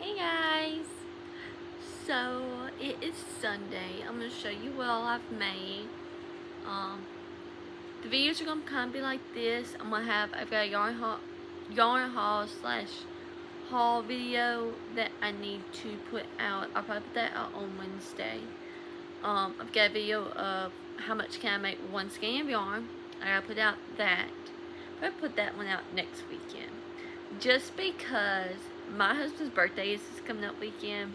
Hey guys! So it is Sunday. I'm gonna show you what all I've made. The videos are gonna kind of be like this. I've got a yarn haul slash haul video that I need to put out. I'll probably put that out on Wednesday. I've got a video of how much can I make with one skein of yarn. I gotta put out that. I'll put that one out next weekend. Just because my husband's birthday is this coming up weekend.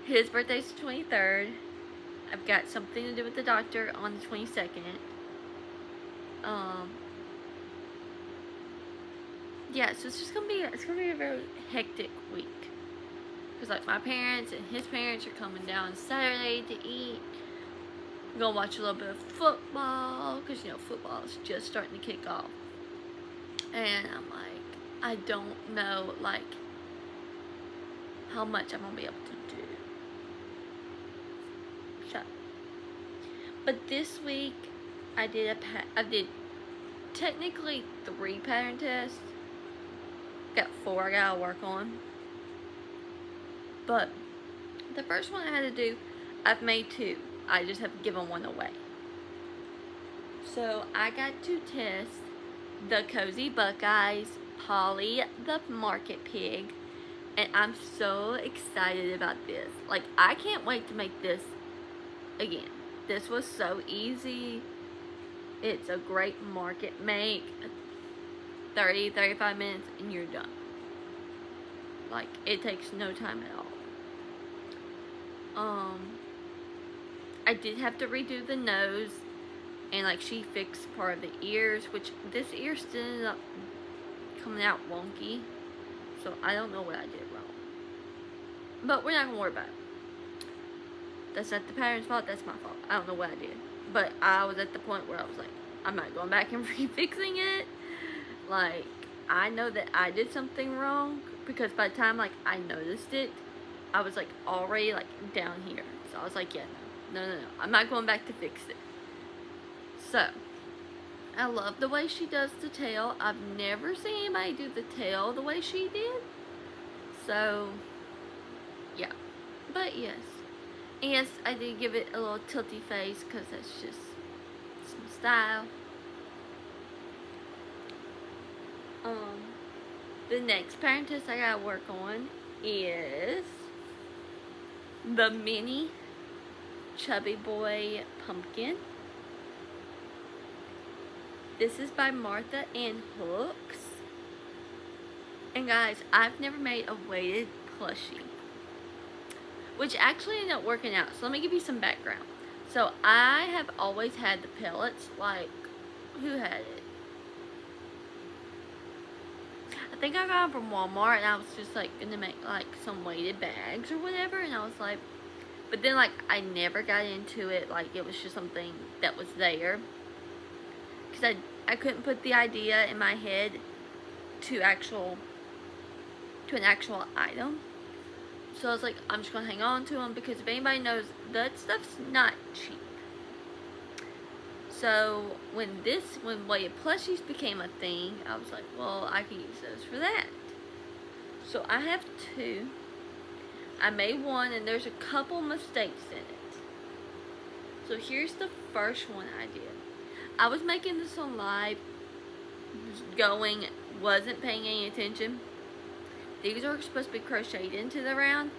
His birthday's the 23rd. I've got something to do with the doctor on the 22nd. Yeah, so it's gonna be a very hectic week. Cause like my parents and his parents are coming down Saturday to eat. I'm gonna watch a little bit of football, cause you know football is just starting to kick off. And I'm like, I don't know like how much I'm gonna be able to do. So, but this week I did technically 3 pattern tests. Got 4 I gotta work on. But the first one I had to do, I've made 2. I just have given 1 away. So I got to test the Cozy Buckeyes, Polly the Market Pig, and I'm so excited about this. Like, I can't wait to make this again. This was so easy. It's a great market make. 30-35 minutes and you're done. Like, it takes no time at all. I did have to redo the nose, and like she fixed part of the ears, which this ear still ended up coming out wonky, so I don't know what I did wrong, but we're not gonna worry about it. That's not the pattern's fault, that's my fault. I don't know what I did, but I was at the point where I was like, I'm not going back and refixing it. Like, I know that I did something wrong, because by the time like I noticed it, I was like already like down here. So I was like, yeah, no, I'm not going back to fix it. So I love the way she does the tail. I've never seen anybody do the tail the way she did. So yeah, but yes, I did give it a little tilty face because that's just some style. The next pattern test I gotta work on is the mini Chubby Boy Pumpkin. This is by Martha Ann Hooks. And guys, I've never made a weighted plushie, which actually ended up working out. So let me give you some background. So I have always had the pellets. Like, who had it? I think I got them from Walmart, and I was just like gonna make like some weighted bags or whatever, and I was like, but then like I never got into it. Like, it was just something that was there, because I couldn't put the idea in my head to an actual item. So I was like, I'm just gonna hang on to them, because if anybody knows, that stuff's not cheap. So when weighted plushies became a thing, I was like, well, I can use those for that. So I have 2. I made 1, and there's a couple mistakes in it. So here's the first one I did. I was making this on live, wasn't paying any attention. These are supposed to be crocheted into the round.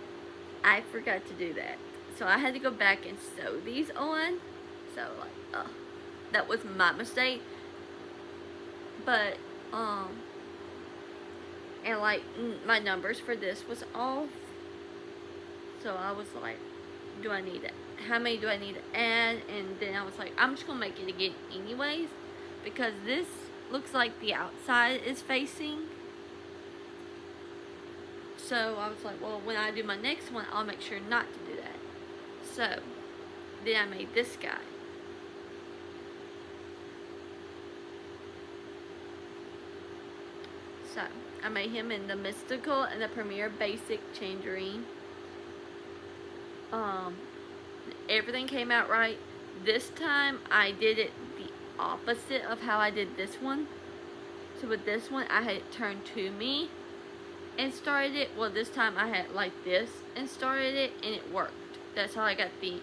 I forgot to do that. So I had to go back and sew these on. So like, that was my mistake. But, and like, my numbers for this was off. So I was like, how many do I need to add? And then I was like, I'm just gonna make it again anyways, because this looks like the outside is facing. So I was like, well, when I do my next one, I'll make sure not to do that. So then I made this guy. So I made him in the Mystical and the Premier Basic Changerine. Everything came out right. This time I did it the opposite of how I did this one. So with this one, I had it turned to me, and started it. Well, this time I had like this and started it, and it worked. That's how I got the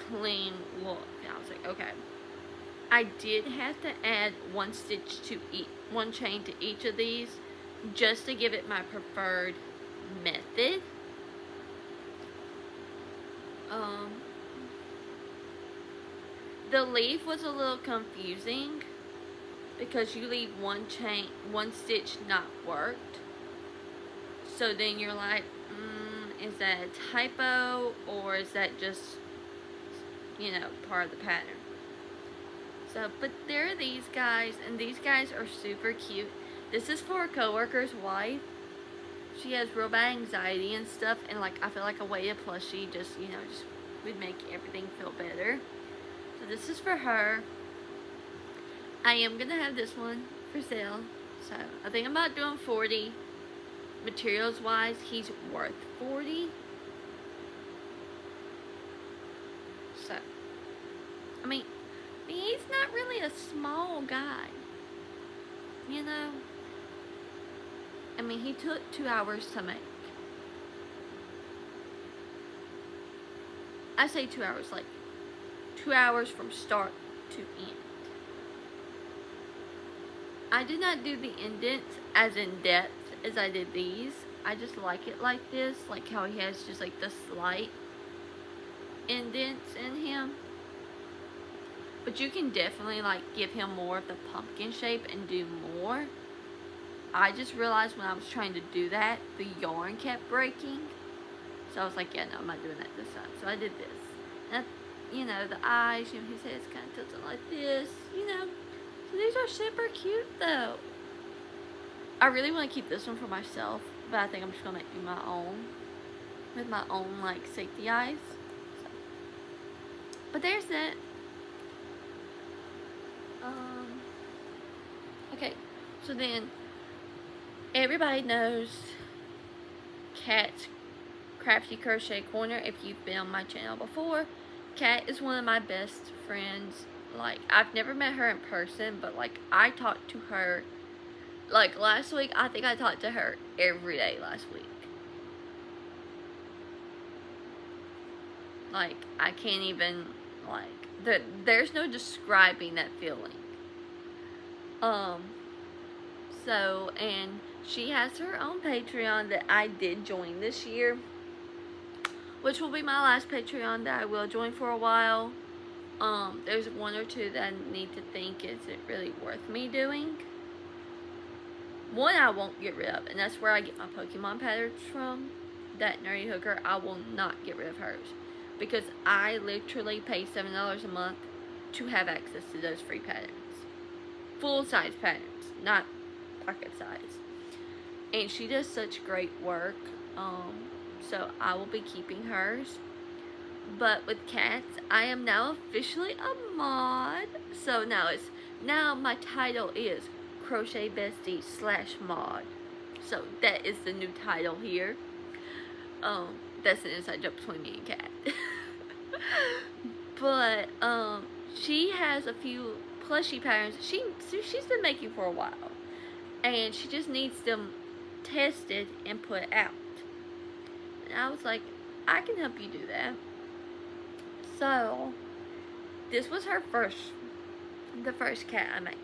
clean look. And I was like, okay. I did have to add one stitch to one chain to each of these, just to give it my preferred method. The leaf was a little confusing because you leave one stitch not worked. So then you're like, is that a typo, or is that just, you know, part of the pattern? So, but there are these guys, and these guys are super cute. This is for a coworker's wife. She has real bad anxiety and stuff, and like, I feel like a weighted plushie just, you know, just would make everything feel better. So this is for her. I am gonna have this one for sale. So I think I'm about doing 40. Materials wise, he's worth 40. So, I mean, he's not really a small guy, you know. I mean, he took 2 hours to make. I say 2 hours, like 2 hours from start to end. I did not do the indents as in depth as I did these. I just like it like this, like how he has just like the slight indents in him. But you can definitely like give him more of the pumpkin shape and do more. I just realized when I was trying to do that, the yarn kept breaking. So I was like, yeah, no, I'm not doing that this time. So I did this. And you know, the eyes, you know, his head's kind of tilted like this, you know. So these are super cute though. I really want to keep this one for myself, but I think I'm just going to do my own. With my own, like, safety eyes. So. But there's that. Okay, so then, everybody knows Kat's Crafty Crochet Corner. If you've been on my channel before, Kat is one of my best friends. Like, I've never met her in person, but, like, I talked to her. Like, last week, I think I talked to her every day last week. Like, I can't even, like, there's no describing that feeling. So, and she has her own Patreon that I did join this year, which will be my last Patreon that I will join for a while. There's one or two that I need to think, is it really worth me doing? One I won't get rid of, and that's where I get my Pokemon patterns from. That Nerdy Hooker, I will not get rid of hers. Because I literally pay $7 a month to have access to those free patterns. Full-size patterns, not pocket size. And she does such great work. So I will be keeping hers. But with Kat's, I am now officially a mod. So now my title is Crochet Bestie / mod. So that is the new title here. That's an inside joke between me and Kat. But she has a few plushie patterns she's been making for a while, and she just needs them tested and put out. And I was like, I can help you do that. So this was the first cat I made.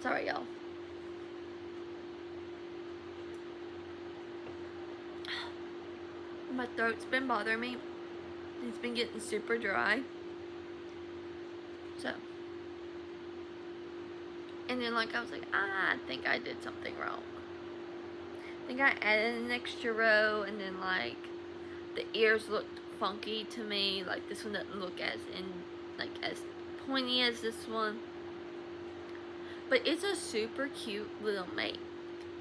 Sorry, y'all. My throat's been bothering me. It's been getting super dry. So. And then, like, I was like, I think I did something wrong. I think I added an extra row, and then, like, the ears looked funky to me. Like, this one doesn't look as pointy as this one. But it's a super cute little mate.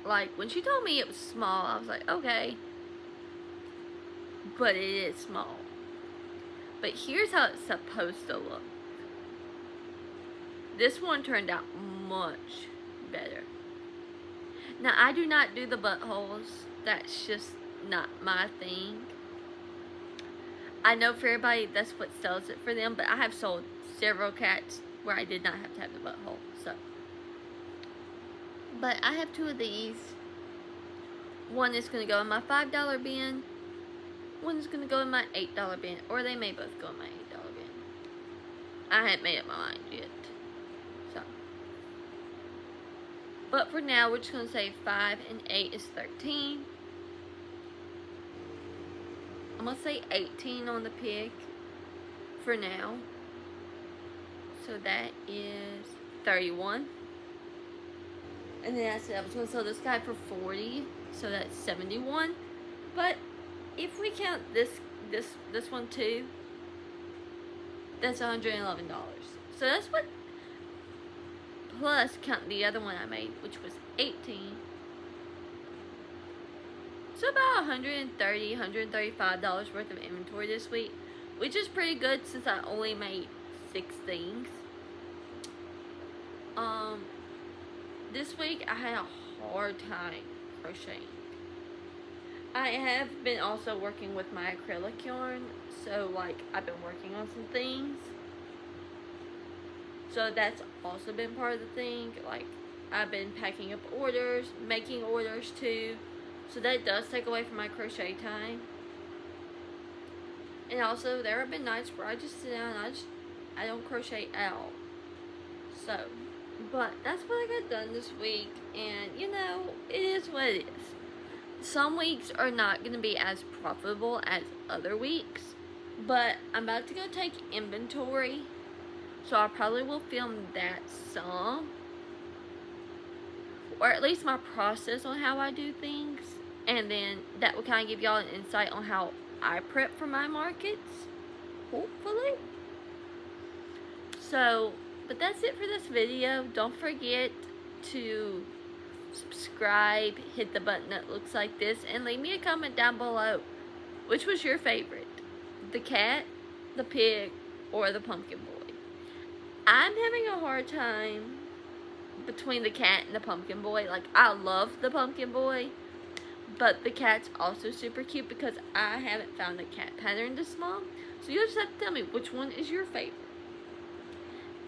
Like, when she told me it was small, I was like, okay. But it is small. But here's how it's supposed to look. This one turned out much better. Now, I do not do the buttholes. That's just not my thing. I know for everybody, that's what sells it for them. But I have sold several cats where I did not have to have the butthole. So. But I have two of these. One is going to go in my $5 bin. One is going to go in my $8 bin. Or they may both go in my $8 bin. I haven't made up my mind yet. So. But for now, we're just going to say 5 and 8 is 13. I'm going to say 18 on the pig for now. So that is 31. And then I said I was going to sell this guy for 40. So that's 71. But if we count this one too, that's $111. So that's what, plus count the other one I made, which was 18. So about $130, $135 worth of inventory this week, which is pretty good since I only made 6 things. This week I had a hard time crocheting. I have been also working with my acrylic yarn, so like I've been working on some things. So that's also been part of the thing. Like I've been packing up orders, making orders too. So that does take away from my crochet time. And also there have been nights where I just sit down and I don't crochet at all. So, but that's what I got done this week. And you know, it is what it is. Some weeks are not going to be as profitable as other weeks. But I'm about to go take inventory. So I probably will film that some. Or at least my process on how I do things. And then that will kind of give y'all an insight on how I prep for my markets. Hopefully. So, but that's it for this video. Don't forget to subscribe, hit the button that looks like this, and leave me a comment down below. Which was your favorite? The cat, the pig, or the pumpkin boy? I'm having a hard time between the cat and the pumpkin boy. Like, I love the pumpkin boy, but the cat's also super cute because I haven't found a cat pattern this small. So you'll just have to tell me which one is your favorite.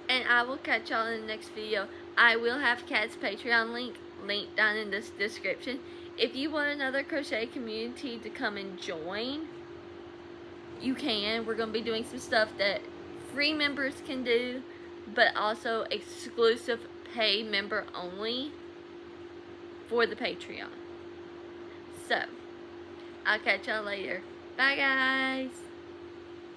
And I will catch y'all in the next video. I will have Kat's Patreon link down in this description. If you want another crochet community to come and join, you can. We're going to be doing some stuff that free members can do, but also exclusive pay member only for the Patreon. So, I'll catch y'all later. Bye, guys.